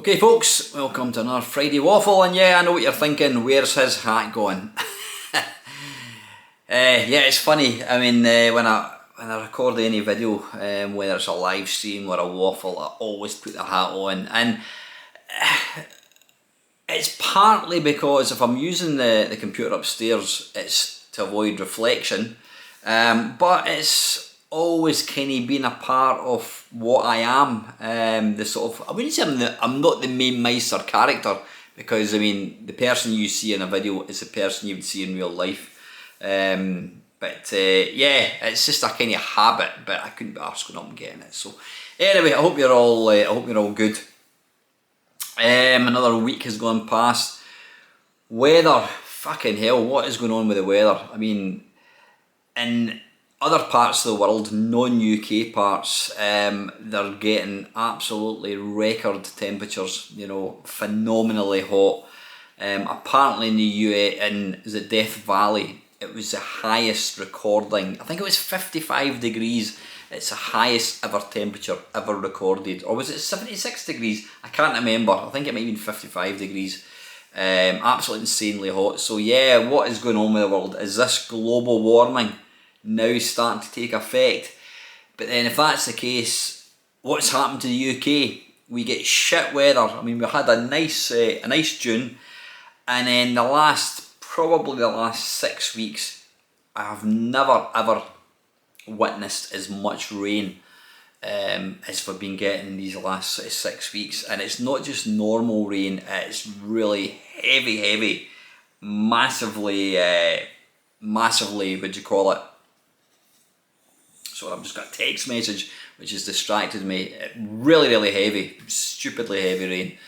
Okay folks, welcome to another Friday Waffle, and yeah, I know what you're thinking, where's his hat gone? Yeah, it's funny. I mean, when I record any video, whether it's a live stream or a waffle, I always put the hat on, and it's partly because if I'm using the computer upstairs, it's to avoid reflection, but it's always kind of been a part of what I am. The sort of, I wouldn't say I'm not the main Meister character, because I mean the person you see in a video is the person you would see in real life. But yeah, it's just a kind of habit, but I couldn't be arsed going up and getting it. So anyway, I hope you're all good. Another week has gone past. Weather, fucking hell, what is going on with the weather? I mean, in other parts of the world, non-UK parts, they're getting absolutely record temperatures, you know, phenomenally hot. Apparently in the in the Death Valley, it was the highest recording. I think it was 55 degrees. It's the highest ever temperature ever recorded. Or was it 76 degrees? I can't remember. I think it might have been 55 degrees. Absolutely insanely hot. So yeah, what is going on with the world? Is this global warming now starting to take effect? But then if that's the case, what's happened to the UK? We get shit weather. I mean, we had a nice June, and then probably the last 6 weeks, I have never ever witnessed as much rain as we've been getting these last 6 weeks. And it's not just normal rain, it's really heavy, massively, what do you call it? So I've just got a text message which has distracted me. Really heavy, stupidly heavy rain.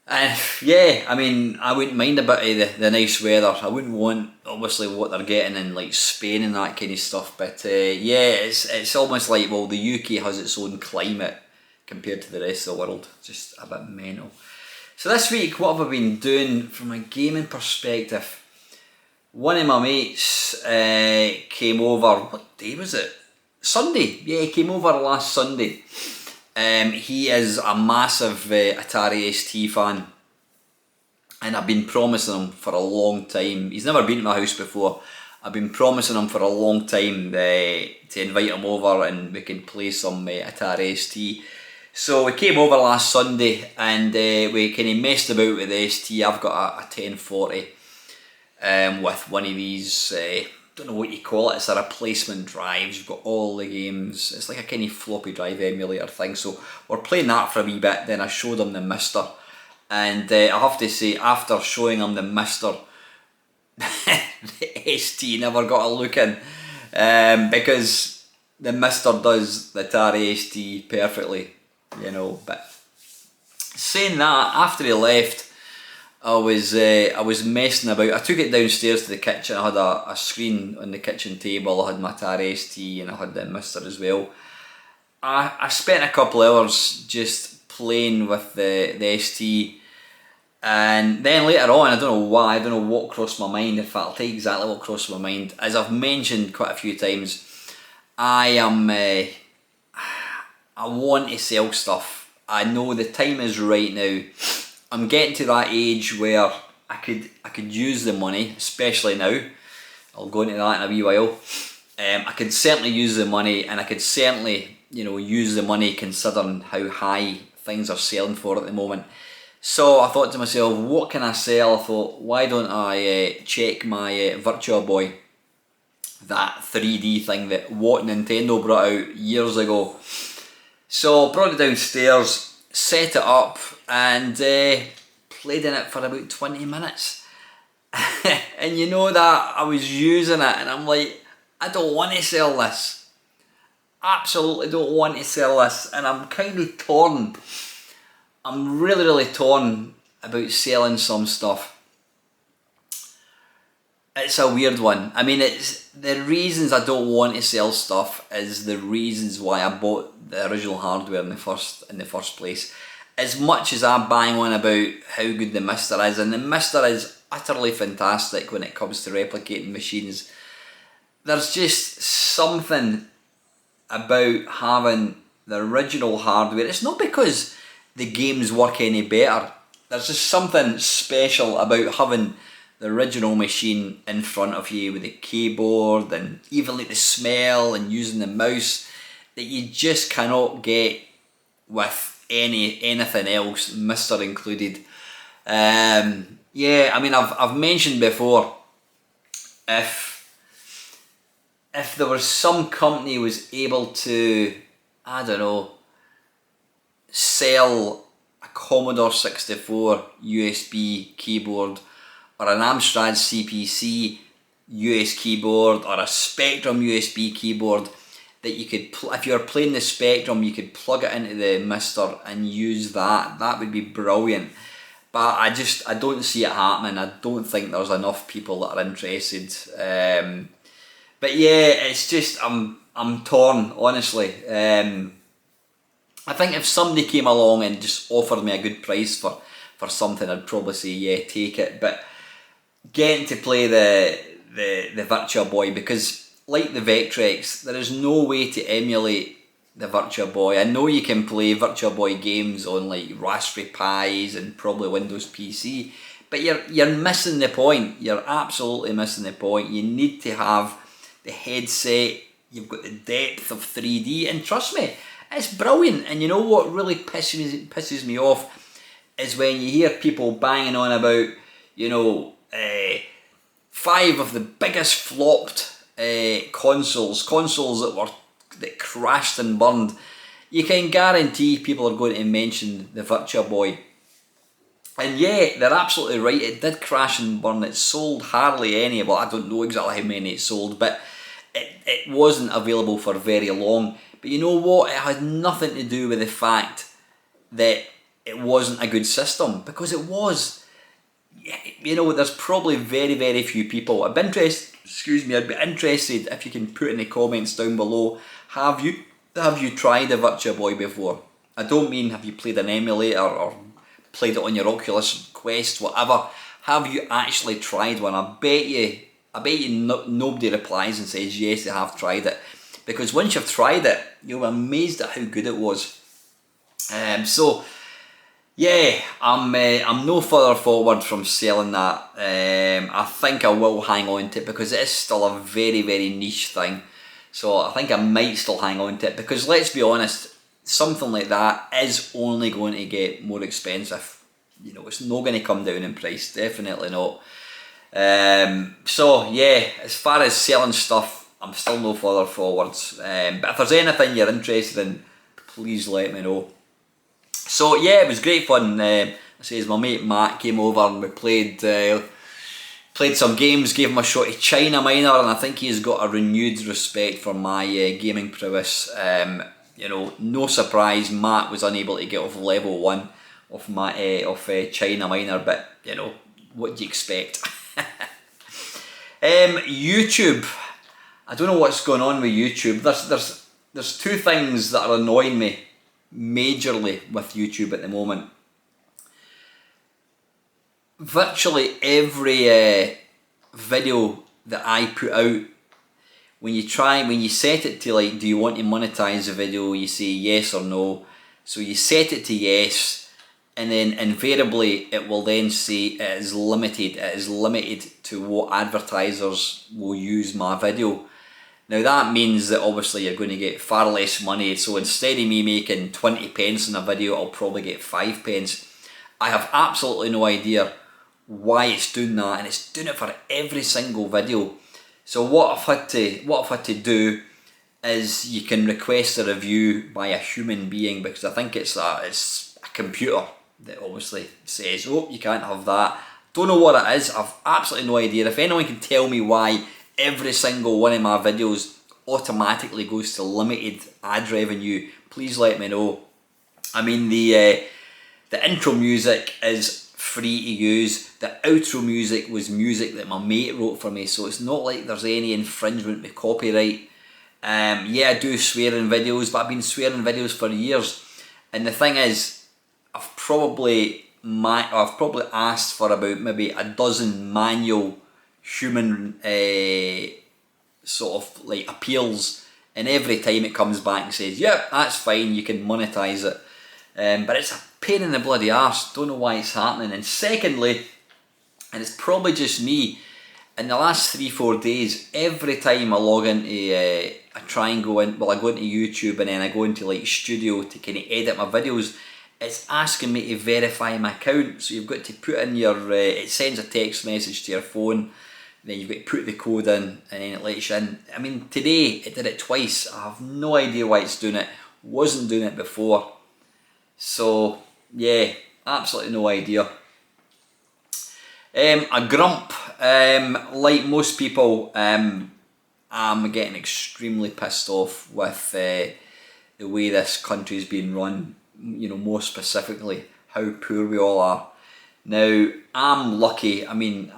And yeah, I mean, I wouldn't mind a bit of the nice weather. I wouldn't want, obviously, what they're getting in like Spain and that kind of stuff. But yeah, it's almost like, well, the UK has its own climate compared to the rest of the world. Just a bit mental. So this week, what have I been doing from a gaming perspective? One of my mates came over, what day was it? Sunday. Yeah, he came over last Sunday. He is a massive Atari ST fan, and I've been promising him for a long time. He's never been to my house before. I've been promising him for a long time to invite him over and we can play some Atari ST. So we came over last Sunday and we kind of messed about with the ST. I've got a 1040 with one of these, don't know what you call it, it's a replacement drive. You've got all the games. It's like a kind of floppy drive emulator thing. So we're playing that for a wee bit. Then I showed him the Mister, and I have to say, after showing him the Mister, the ST never got a look in, because the Mister does the Atari ST perfectly, you know. But saying that, after he left, I was messing about. I took it downstairs to the kitchen. I had a screen on the kitchen table. I had my Atari ST and I had the Mister as well. I spent a couple hours just playing with the ST, and then later on, I don't know why, I don't know what crossed my mind. In fact, I'll tell you exactly what crossed my mind. As I've mentioned quite a few times, I want to sell stuff. I know the time is right now. I'm getting to that age where I could use the money, especially now. I'll go into that in a wee while. I could certainly use the money, and I could certainly, you know, use the money considering how high things are selling for at the moment. So I thought to myself, what can I sell? I thought, why don't I check my Virtua Boy, that 3D thing that what Nintendo brought out years ago. So I brought it downstairs, set it up, and played in it for about 20 minutes. And you know that I was using it and I'm like, I don't want to sell this. Absolutely don't want to sell this. And I'm kind of torn. I'm really torn about selling some stuff. It's a weird one. I mean, it's the reasons I don't want to sell stuff is the reasons why I bought the original hardware in the first place. As much as I'm bang on about how good the Mister is, and the Mister is utterly fantastic when it comes to replicating machines, there's just something about having the original hardware. It's not because the games work any better. There's just something special about having the original machine in front of you with the keyboard and even like the smell and using the mouse that you just cannot get with anything else, Mister included. Yeah, I mean, I've mentioned before, if there was some company was able to, I don't know, sell a Commodore 64 USB keyboard or an Amstrad CPC US keyboard or a Spectrum USB keyboard that you could, if you're playing the Spectrum, you could plug it into the Mister and use that. That would be brilliant. But I don't see it happening. I don't think there's enough people that are interested. But yeah, it's just I'm torn, honestly. I think if somebody came along and just offered me a good price for something, I'd probably say yeah, take it. But getting to play the Virtua Boy, because like the Vectrex, there is no way to emulate the Virtua Boy. I know you can play Virtua Boy games on like Raspberry Pis and probably Windows PC, but you're missing the point. You're absolutely missing the point. You need to have the headset. You've got the depth of 3D, and trust me, it's brilliant. And you know what really pisses me off is when you hear people banging on about, you know, 5 of the biggest flopped consoles that crashed and burned. You can guarantee people are going to mention the Virtua Boy. And yeah, they're absolutely right, it did crash and burn. It sold hardly any, well, I don't know exactly how many it sold, but it wasn't available for very long. But you know what, it had nothing to do with the fact that it wasn't a good system, because it was. You know, there's probably very, very few people. I'd be interested if you can put in the comments down below, have you tried a Virtua Boy before? I don't mean have you played an emulator or played it on your Oculus Quest, whatever. Have you actually tried one? I bet you nobody replies and says yes, they have tried it, because once you've tried it, you'll be amazed at how good it was. So yeah, I'm no further forward from selling that. I think I will hang on to it because it is still a very, very niche thing. So I think I might still hang on to it, because let's be honest, something like that is only going to get more expensive. You know, it's not going to come down in price, definitely not. So yeah, as far as selling stuff, I'm still no further forwards. But if there's anything you're interested in, please let me know. So yeah, it was great fun. I say, my mate Matt came over and we played some games, gave him a shot of China Minor, and I think he's got a renewed respect for my gaming prowess. You know, no surprise, Matt was unable to get off level 1 of China Minor, but you know, what do you expect? YouTube. I don't know what's going on with YouTube. There's two things that are annoying me majorly with YouTube at the moment. Virtually every video that I put out, when you set it to like, do you want to monetize the video, you say yes or no. So you set it to yes, and then invariably it will then say it is limited to what advertisers will use my video. Now that means that obviously you're going to get far less money, so instead of me making 20 pence in a video, I'll probably get 5 pence. I have absolutely no idea why it's doing that, and it's doing it for every single video. So what I've had to do is, you can request a review by a human being, because I think it's a computer that obviously says, oh, you can't have that. Don't know what it is, I've absolutely no idea. If anyone can tell me why every single one of my videos automatically goes to limited ad revenue, please let me know. I mean, the intro music is free to use. The outro music was music that my mate wrote for me, so it's not like there's any infringement with copyright. Yeah, I do swear in videos, but I've been swearing in videos for years. And the thing is, I've probably asked for about maybe a dozen manual human sort of like appeals, and every time it comes back and says, yep, that's fine, you can monetize it. But it's a pain in the bloody arse. Don't know why it's happening. And secondly, and it's probably just me, in the last 3-4 days, every time I log into, I try and go in, well, I go into YouTube and then I go into like Studio to kind of edit my videos, it's asking me to verify my account. So you've got to put in your, it sends a text message to your phone, then you've got to put the code in, and then it lets you in. I mean, today it did it twice. I have no idea why it's doing it. Wasn't doing it before. So, yeah, absolutely no idea. A grump, like most people, I'm getting extremely pissed off with the way this country's been run, you know, more specifically how poor we all are. Now, I'm lucky. I mean,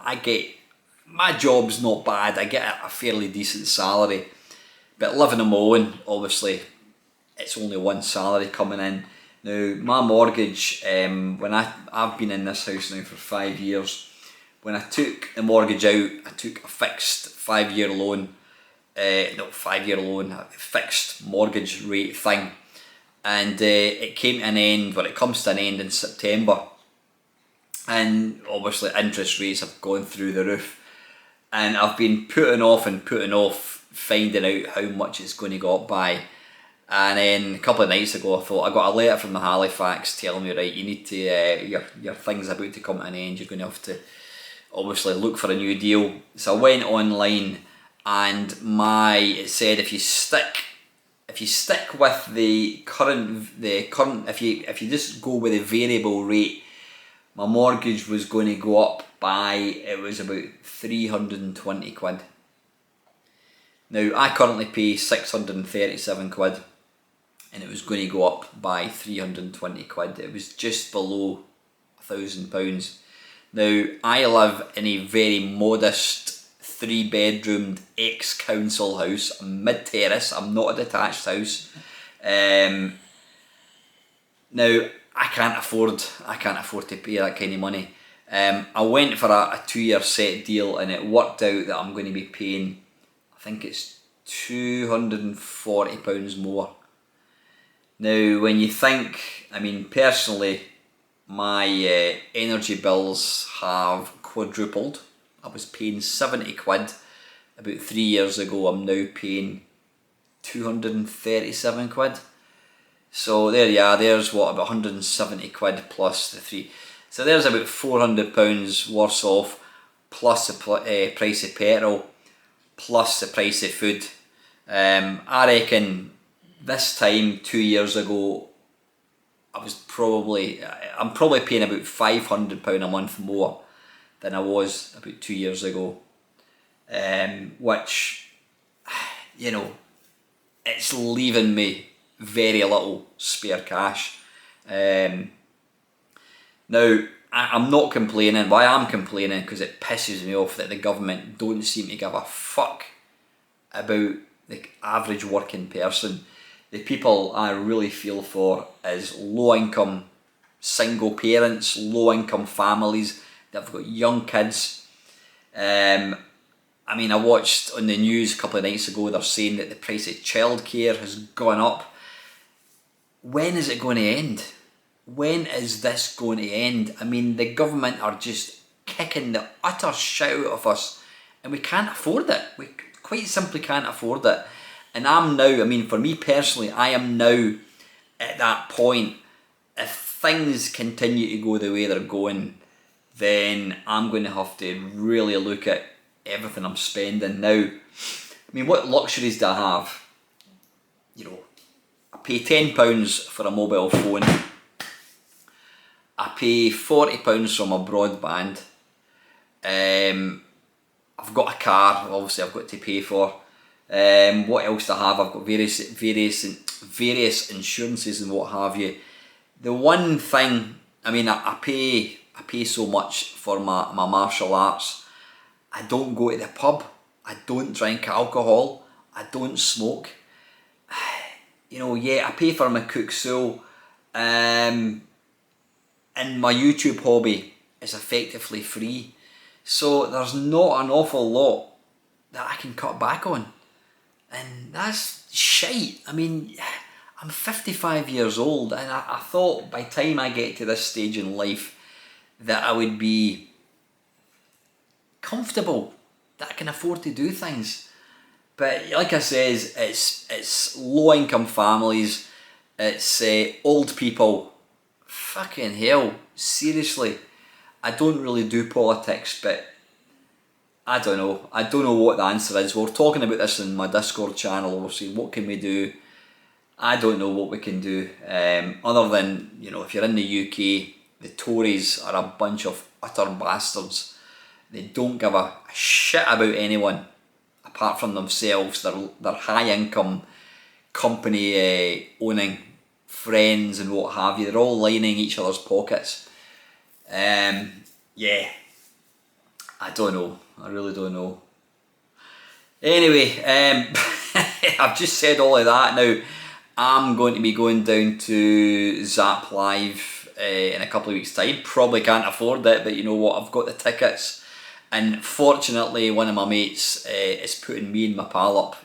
my job's not bad, I get a fairly decent salary, but living on my own, obviously, it's only one salary coming in. Now, my mortgage, when I've been in this house now for 5 years, when I took the mortgage out, I took a fixed 5-year loan, a fixed mortgage rate thing, and it came to an end, it comes to an end in September, and obviously interest rates have gone through the roof, and I've been putting off finding out how much it's going to go up by. And then a couple of nights ago, I thought, I got a letter from the Halifax telling me, right, you need to, your thing's about to come to an end, you're going to have to obviously look for a new deal. So I went online, and it said if you stick with the current, if you just go with a variable rate, my mortgage was going to go up by, it was about 320 quid. Now, I currently pay 637 quid, and it was going to go up by 320 quid. It was just below £1,000. Now, I live in a very modest 3-bedroomed ex-council house, mid-terrace. I'm not a detached house. Now, I can't afford to pay that kind of money. I went for a 2-year set deal, and it worked out that I'm going to be paying, I think it's £240 more. Now, when you think, I mean, personally, my energy bills have quadrupled. I was paying 70 quid about 3 years ago. I'm now paying 237 quid. So there you are, there's what, about 170 quid plus the 3. So there's about £400 worse off, plus the price of petrol, plus the price of food. I reckon this time 2 years ago, I'm probably paying about £500 a month more than I was about 2 years ago. Which, you know, it's leaving me very little spare cash. Now, I'm not complaining, but I am complaining because it pisses me off that the government don't seem to give a fuck about the average working person. The people I really feel for is low income single parents, low income families that have got young kids. I mean, I watched on the news a couple of nights ago, they're saying that the price of childcare has gone up. When is it going to end? When is this going to end? I mean, the government are just kicking the utter shit out of us, and we can't afford it. We quite simply can't afford it. And I'm now, I mean, for me personally, I am now at that point. If things continue to go the way they're going, then I'm going to have to really look at everything I'm spending now. I mean, what luxuries do I have? You know, I pay £10 for a mobile phone. I pay £40 for my broadband. I've got a car, obviously I've got to pay for. What else do I have? I've got various insurances and what have you. The one thing, I mean, I pay so much for my martial arts. I don't go to the pub. I don't drink alcohol. I don't smoke. You know, yeah, I pay for my cook soul. And my YouTube hobby is effectively free. So there's not an awful lot that I can cut back on. And that's shite. I mean, I'm 55 years old, and I thought by the time I get to this stage in life that I would be comfortable, that I can afford to do things. But like I says, it's low income families, it's old people. Fucking hell, seriously. I don't really do politics, but I don't know. I don't know what the answer is. We're talking about this in my Discord channel. We're saying, what can we do? I don't know what we can do. Other than, you know, if you're in the UK, the Tories are a bunch of utter bastards. They don't give a shit about anyone apart from themselves. They're high income, company owning friends and what have you. They're all lining each other's pockets. Yeah, I don't know. I really don't know. Anyway, I've just said all of that. Now, I'm going to be going down to Zap Live in a couple of weeks' time. Probably can't afford it, but you know what? I've got the tickets. And fortunately, one of my mates is putting me and my pal up.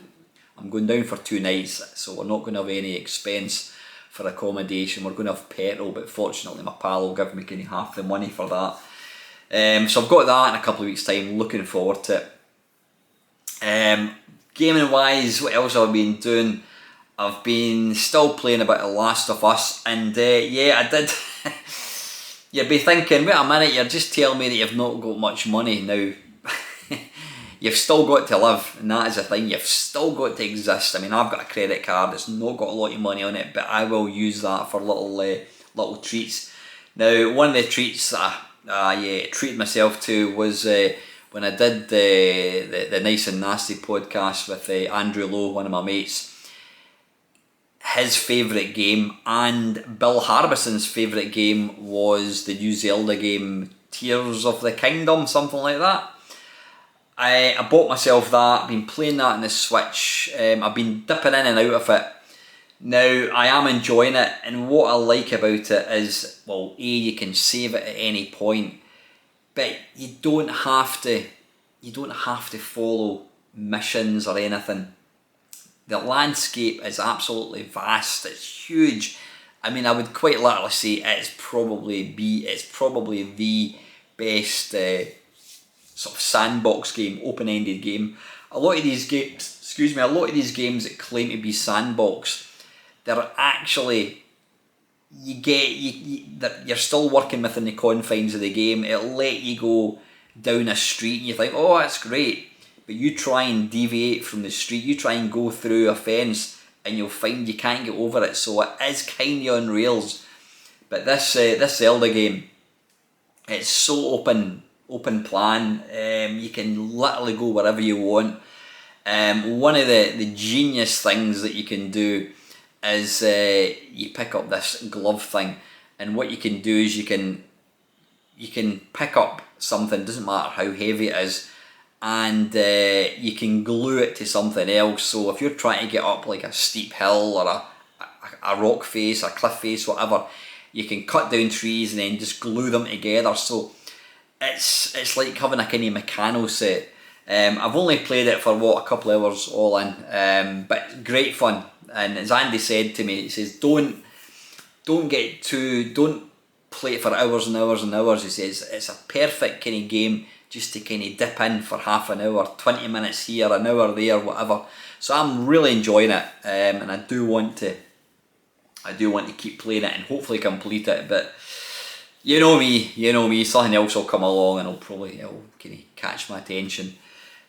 I'm going down for 2 nights, so we're not going to have any expense for accommodation. We're going to have petrol, but fortunately my pal will give me kind of half the money for that. So I've got that in a couple of weeks' time. Looking forward to it. Gaming wise, what else have I been doing? I've been still playing a bit of Last of Us, and yeah, I did. You'd be thinking, wait a minute, you're just telling me that you've not got much money now. You've still got to live, and that is the thing. You've still got to exist. I mean, I've got a credit card. It's not got a lot of money on it, but I will use that for little treats. Now, one of the treats that I treated myself to was when I did the Nice and Nasty podcast with Andrew Lowe, one of my mates. His favourite game and Bill Harbison's favourite game was the new Zelda game, Tears of the Kingdom, something like that. I bought myself that, been playing that on the Switch. I've been dipping in and out of it. Now, I am enjoying it, and what I like about it is, well, A, you can save it at any point, but you don't have to follow missions or anything. The landscape is absolutely vast. It's huge. I mean, I would quite literally say it's probably the best sort of sandbox game, open-ended game. A lot of these games that claim to be sandbox, they're actually you're still working within the confines of the game. It'll let you go down a street and you think, oh, that's great. But you try and deviate from the street, you try and go through a fence, and you'll find you can't get over it. So it is kind of on rails. But this Zelda game, it's so open plan. You can literally go wherever you want. One of the genius things that you can do is you pick up this glove thing, and what you can do is you can pick up something, doesn't matter how heavy it is, and you can glue it to something else. So if you're trying to get up like a steep hill or a rock face, a cliff face, whatever, you can cut down trees and then just glue them together. So it's like having a kind of mechano set. I've only played it for a couple of hours all in, but great fun. And as Andy said to me, he says don't play it for hours and hours and hours. He says it's a perfect kind of game just to kind of dip in for half an hour, 20 minutes here, an hour there, whatever. So I'm really enjoying it, and I do want to keep playing it and hopefully complete it. But you know me, something else will come along and it'll kind of catch my attention.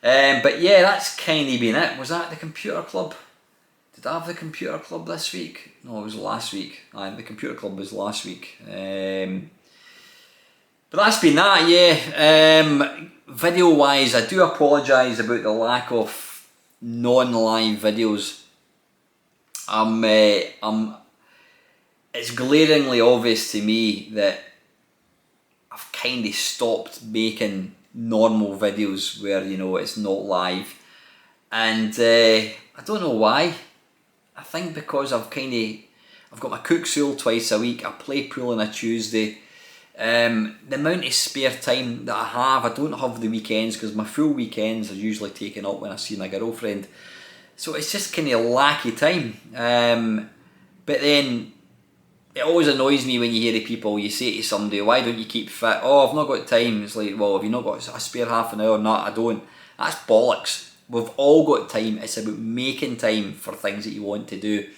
But yeah, that's kind of been it. Was that the computer club? Did I have the computer club this week? No, it was last week. The computer club was last week. But that's been that, yeah. Video wise, I do apologise about the lack of non-live videos. It's glaringly obvious to me that I've kind of stopped making normal videos where, you know, it's not live. And I don't know why. I think because I've got my cook school twice a week, I play pool on a Tuesday. The amount of spare time that I don't have the weekends, because my full weekends are usually taken up when I see my girlfriend. So it's just kind of lacky time. But then it always annoys me when you hear the people, you say to somebody, why don't you keep fit? Oh, I've not got time. It's like, well, have you not got a spare half an hour? No, I don't. That's bollocks. We've all got time. It's about making time for things that you want to do.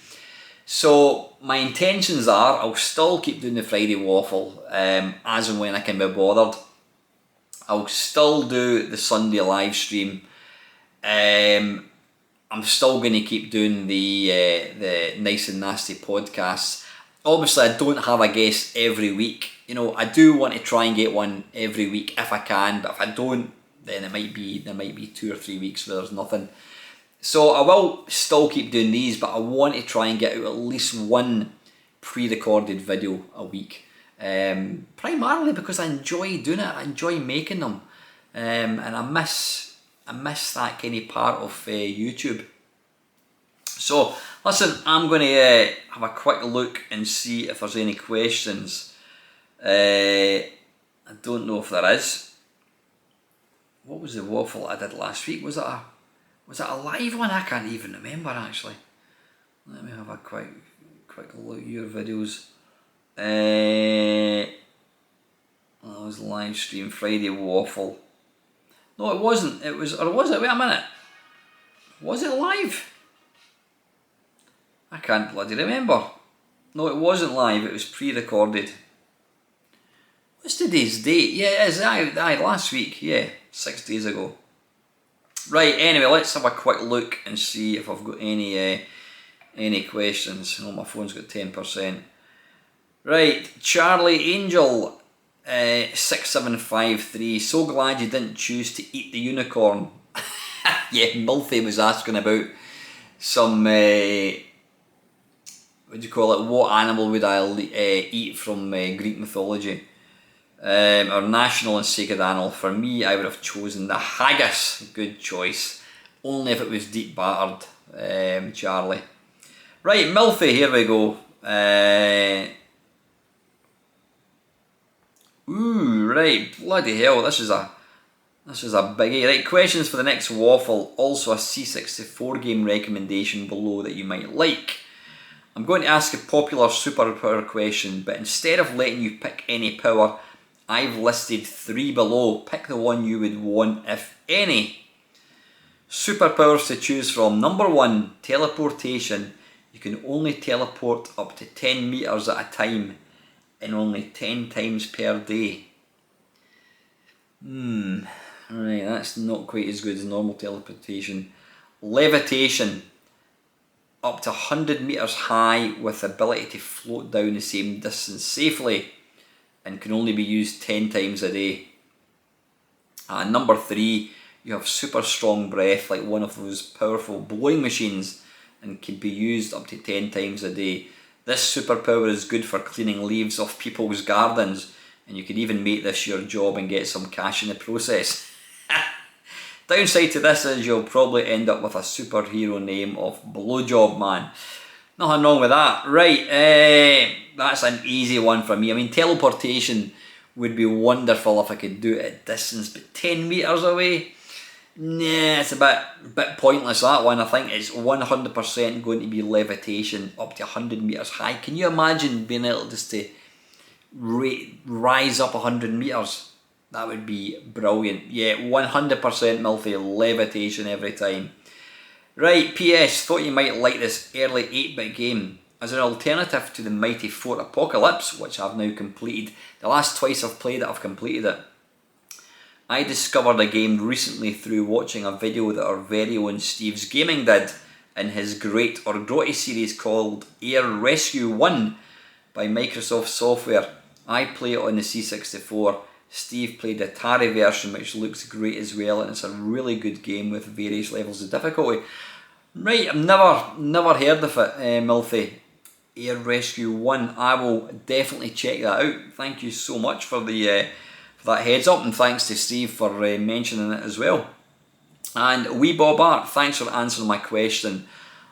So my intentions are, I'll still keep doing the Friday Waffle as and when I can be bothered. I'll still do the Sunday live stream. I'm still going to keep doing the Nice and Nasty podcasts. Obviously, I don't have a guest every week. You know, I do want to try and get one every week if I can, but if I don't, then there might be 2 or 3 weeks where there's nothing. So I will still keep doing these, but I want to try and get out at least one pre-recorded video a week. Primarily because I enjoy doing it. I enjoy making them, and I miss that kind of part of YouTube. So listen, I'm going to have a quick look and see if there's any questions. I don't know if there is. What was the waffle I did last week? Was it a live one? I can't even remember actually. Let me have a quick look at your videos. That was live stream Friday Waffle. No, it wasn't. It was, or was it? Wait a minute. Was it live? I can't bloody remember. No, it wasn't live. It was pre-recorded. What's today's date? Yeah, it is. Aye, last week. Yeah, 6 days ago. Right. Anyway, let's have a quick look and see if I've got any questions. Oh, my phone's got 10%. Right, Charlie Angel 6753. So glad you didn't choose to eat the unicorn. Yeah, Milfy was asking about some. What do you call it? What animal would I eat from Greek mythology? Our national and sacred animal. For me, I would have chosen the haggis. Good choice. Only if it was deep battered, Charlie. Right, Milfy, here we go. Ooh, right, bloody hell, this is a biggie. Right, questions for the next waffle. Also a C64 game recommendation below that you might like. I'm going to ask a popular superpower question, but instead of letting you pick any power, I've listed 3 below. Pick the one you would want, if any. Superpowers to choose from. Number 1, teleportation. You can only teleport up to 10 meters at a time and only 10 times per day. Right, that's not quite as good as normal teleportation. Levitation. Up to 100 meters high with the ability to float down the same distance safely and can only be used 10 times a day. Number 3, you have super strong breath like one of those powerful blowing machines and can be used up to 10 times a day. This superpower is good for cleaning leaves off people's gardens, and you could even make this your job and get some cash in the process. Downside to this is you'll probably end up with a superhero name of Blowjob Man. Nothing wrong with that. Right, that's an easy one for me. I mean, teleportation would be wonderful if I could do it at distance, but 10 meters away? Nah, it's a bit pointless, that one. I think it's 100% going to be levitation up to 100 meters high. Can you imagine being able just to rise up 100 meters? That would be brilliant. Yeah, 100% Milfy, levitation every time. Right, PS, thought you might like this early 8-bit game. As an alternative to the Mighty Fort Apocalypse, which I've now completed. The last twice I've played it, I've completed it. I discovered a game recently through watching a video that our very own Steve's Gaming did in his great or grotty series called Air Rescue 1 by Microsoft Software. I play it on the C64. Steve played the Atari version, which looks great as well, and it's a really good game with various levels of difficulty. Right, I've never heard of it, Milfy. Air Rescue 1. I will definitely check that out. Thank you so much for that heads up, and thanks to Steve for mentioning it as well. And Wee Bob Art, thanks for answering my question.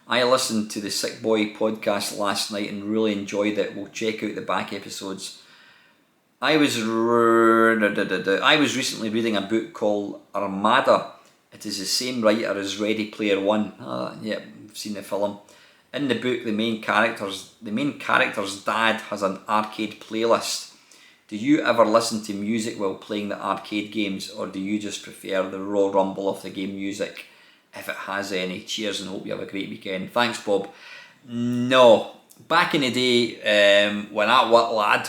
I listened to the Sick Boy podcast last night and really enjoyed it. We'll check out the back episodes. I was recently reading a book called Armada. It is the same writer as Ready Player One. Yeah, I've seen the film. In the book, the main character's dad has an arcade playlist. Do you ever listen to music while playing the arcade games, or do you just prefer the raw rumble of the game music, if it has any? Cheers and hope you have a great weekend. Thanks, Bob. No. Back in the day, when I was a lad,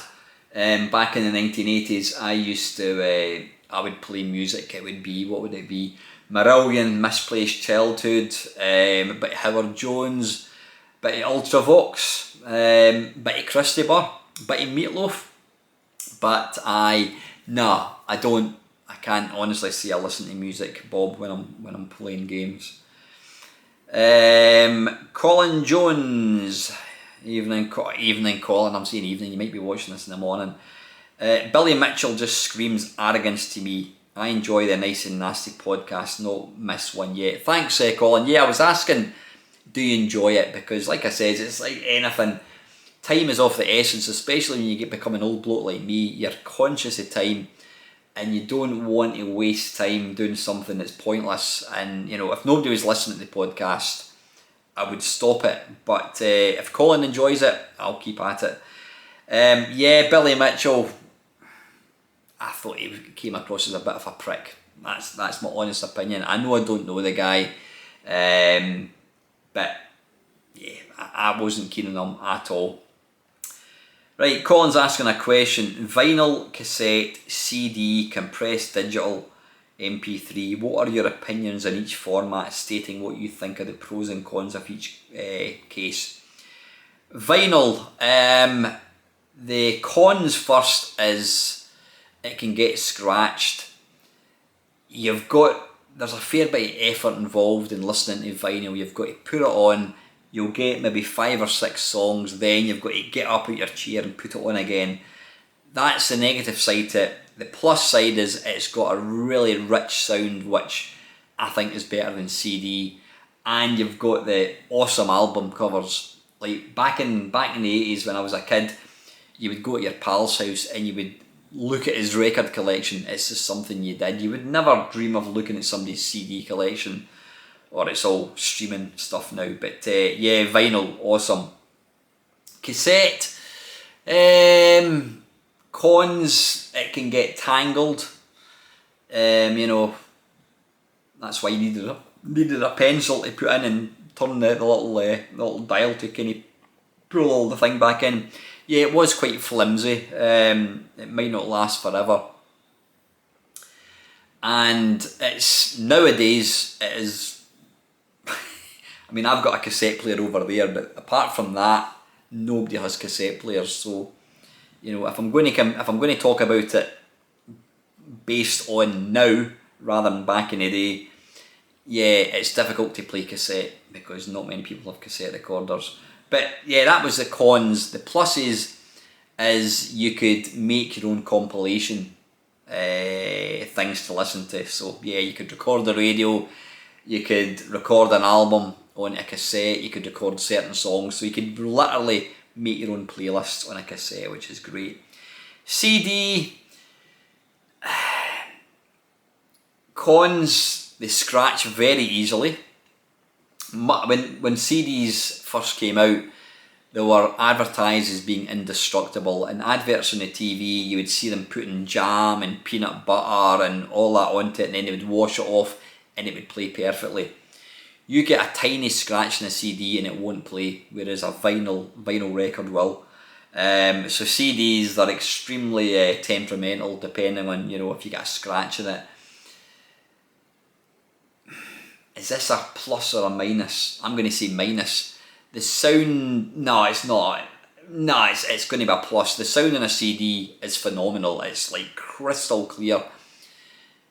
back in the 1980s, I used to, I would play music. It would be, what would it be? Marillion, Misplaced Childhood, a bit of Howard Jones, a bit of Ultravox, a bit of Christy Burr, a bit of Meatloaf. But I can't honestly say I listen to music, Bob, when I'm playing games. Colin Jones, evening Colin. I'm saying evening. You might be watching this in the morning. Billy Mitchell just screams arrogance to me. I enjoy the Nice and Nasty podcast. No miss one yet. Thanks, Colin. Yeah, I was asking, do you enjoy it? Because, like I said, it's like anything. Time is of the essence, especially when you become an old bloke like me. You're conscious of time, and you don't want to waste time doing something that's pointless. And, if nobody was listening to the podcast, I would stop it. But if Colin enjoys it, I'll keep at it. Yeah, Billy Mitchell, I thought he came across as a bit of a prick. That's my honest opinion. I know I don't know the guy, but yeah, I wasn't keen on him at all. Right, Colin's asking a question. Vinyl, cassette, CD, compressed digital, MP3. What are your opinions on each format, stating what you think are the pros and cons of each case? Vinyl, the cons first is it can get scratched. There's a fair bit of effort involved in listening to vinyl. You've got to put it on. You'll get maybe 5 or 6 songs, then you've got to get up out your chair and put it on again. That's the negative side to it. The plus side is it's got a really rich sound, which I think is better than CD. And you've got the awesome album covers. Like back in the 80s when I was a kid, you would go to your pal's house and you would look at his record collection. It's just something you did. You would never dream of looking at somebody's CD collection. Or it's all streaming stuff now. But yeah, vinyl, awesome. Cassette, cons, it can get tangled. That's why you needed a pencil to put in and turn the little dial to kind of pull all the thing back in. Yeah, it was quite flimsy. It might not last forever. And nowadays it is. I mean, I've got a cassette player over there, but apart from that, nobody has cassette players. So, if I'm going to talk about it based on now rather than back in the day, yeah, it's difficult to play cassette because not many people have cassette recorders. But yeah, that was the cons. The pluses is you could make your own compilation things to listen to. So yeah, you could record the radio, you could record an album on a cassette, you could record certain songs, so you could literally make your own playlists on a cassette, which is great. CD, cons, they scratch very easily. When CDs first came out, they were advertised as being indestructible, and adverts on the TV, you would see them putting jam and peanut butter and all that onto it, and then they would wash it off and it would play perfectly. You get a tiny scratch in a CD and it won't play, whereas a vinyl record will. So CDs, they're extremely temperamental depending on, if you get a scratch in it. Is this a plus or a minus? I'm going to say minus. The sound, no, it's not. No, it's going to be a plus. The sound in a CD is phenomenal. It's like crystal clear.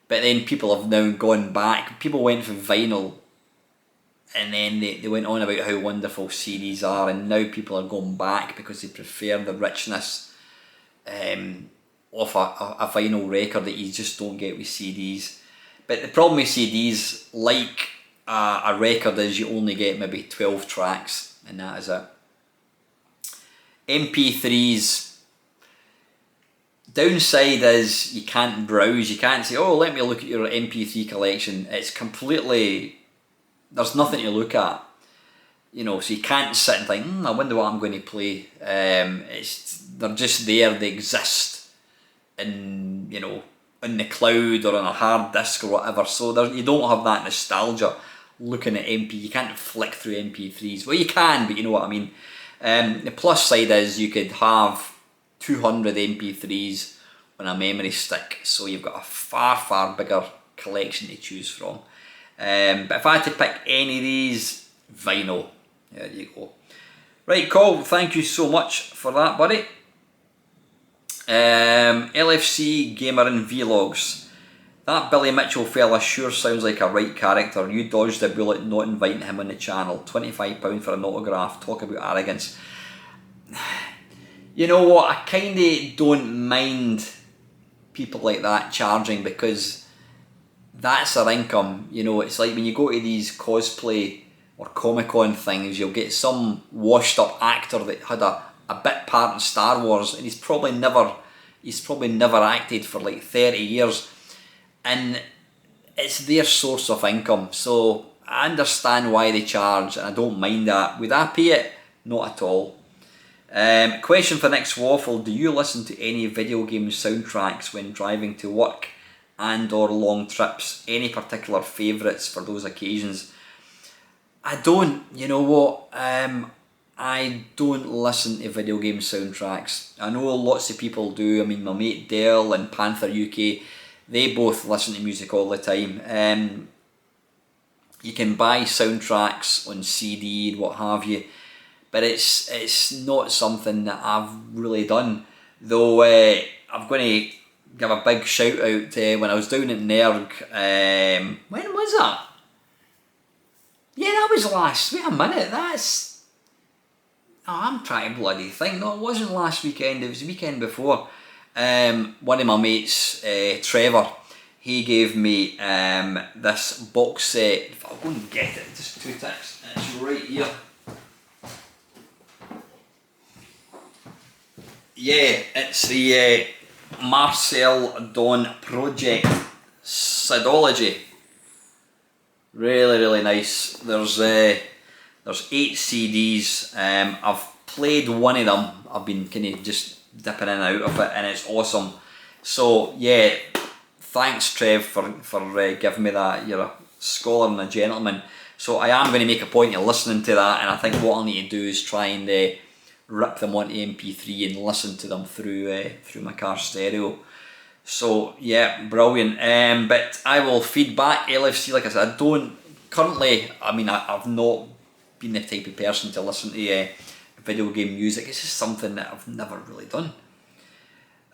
But then people have now gone back. People went for vinyl and then they went on about how wonderful CDs are, and now people are going back because they prefer the richness of a vinyl record that you just don't get with CDs. But the problem with CDs, like a record, is you only get maybe 12 tracks and that is it. MP3s, downside is you can't browse, you can't say, oh, let me look at your MP3 collection. It's completely, there's nothing to look at. you know, so you can't sit and think, I wonder what I'm going to play. They're just there, they exist in, you know, in the cloud or on a hard disk or whatever, so you don't have that nostalgia looking at you can't flick through MP3s. Well, you can, but you know what I mean. The plus side is you could have 200 MP3s on a memory stick, so you've got a far bigger collection to choose from. But if I had to pick any of these, vinyl. There you go. Right, Cole, thank you so much for that, buddy. LFC Gamer and Vlogs. That Billy Mitchell fella sure sounds like a right character. You dodged a bullet not inviting him on the channel. £25 for an autograph. Talk about arrogance. You know what, I kinda don't mind people like that charging, because that's their income. You know, it's like when you go to these cosplay or Comic-Con things, you'll get some washed up actor that had a bit part in Star Wars, and he's probably never acted for like 30 years, and it's their source of income. So I understand why they charge, and I don't mind that. Would I pay it? Not at all. Question for next waffle: do you listen to any video game soundtracks when driving to work and or long trips? Any particular favourites for those occasions? I don't. You know what? I don't listen to video game soundtracks. I know lots of people do. I mean, my mate Dale and Panther UK, they both listen to music all the time. You can buy soundtracks on CD and what have you, but it's not something that I've really done. Though I'm going to give a big shout out when I was down at Nerg. When was that? Yeah, that was last. Wait a minute, that's. Oh, I'm trying to bloody think. No, it wasn't last weekend, it was the weekend before. One of my mates, Trevor, he gave me this box set. I'll go and get it, just 2 ticks. It's right here. Yeah, it's the Marcel Dawn Project Sidology. Really nice. There's 8 CDs. I've played one of them. I've been kind of just dipping in and out of it, and it's awesome. So yeah, thanks Trev for giving me that. You're a scholar and a gentleman. So I am going to make a point of listening to that, and I think what I need to do is try and rip them onto MP3 and listen to them through my car stereo. So yeah, brilliant. But I will feed back LFC. Like I said, I don't currently. I mean, I've not been the type of person to listen to video game music. It's just something that I've never really done.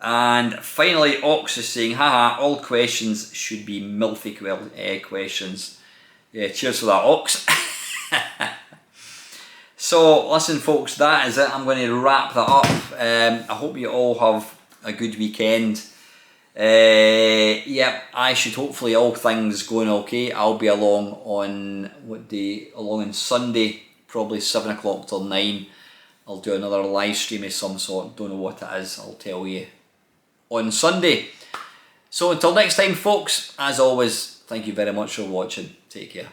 And finally, Ox is saying, haha, all questions should be milfy questions. Yeah, cheers for that, Ox. So listen folks, that is it. I'm going to wrap that up. I hope you all have a good weekend. Yeah, I should hopefully, all things going okay. I'll be along on what day? Along on Sunday, probably 7 o'clock till 9. I'll do another live stream of some sort. Don't know what it is. I'll tell you on Sunday. So until next time folks, as always, thank you very much for watching. Take care.